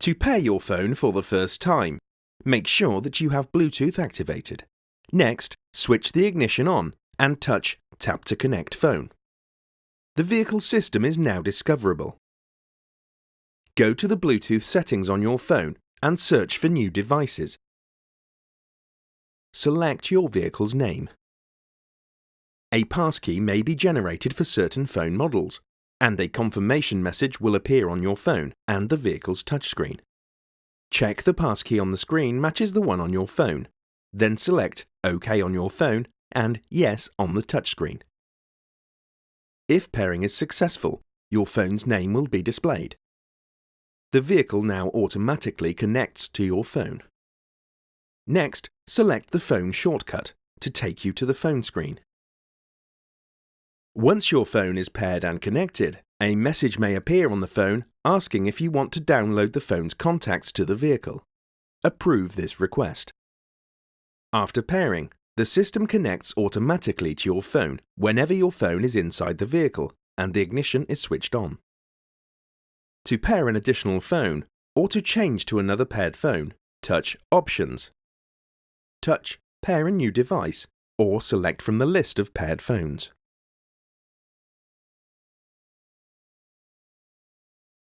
To pair your phone for the first time, make sure that you have Bluetooth activated. Next, switch the ignition on and touch Tap to Connect Phone. The vehicle system is now discoverable. Go to the Bluetooth settings on your phone and search for New Devices. Select your vehicle's name. A passkey may be generated for certain phone models, and a confirmation message will appear on your phone and the vehicle's touchscreen. Check the passkey on the screen matches the one on your phone. Then select OK on your phone and Yes on the touchscreen. If pairing is successful, your phone's name will be displayed. The vehicle now automatically connects to your phone. Next, select the phone shortcut to take you to the phone screen. Once your phone is paired and connected, a message may appear on the phone asking if you want to download the phone's contacts to the vehicle. Approve this request. After pairing, the system connects automatically to your phone whenever your phone is inside the vehicle and the ignition is switched on. To pair an additional phone or to change to another paired phone, touch Options. Touch Pair a new device or select from the list of paired phones.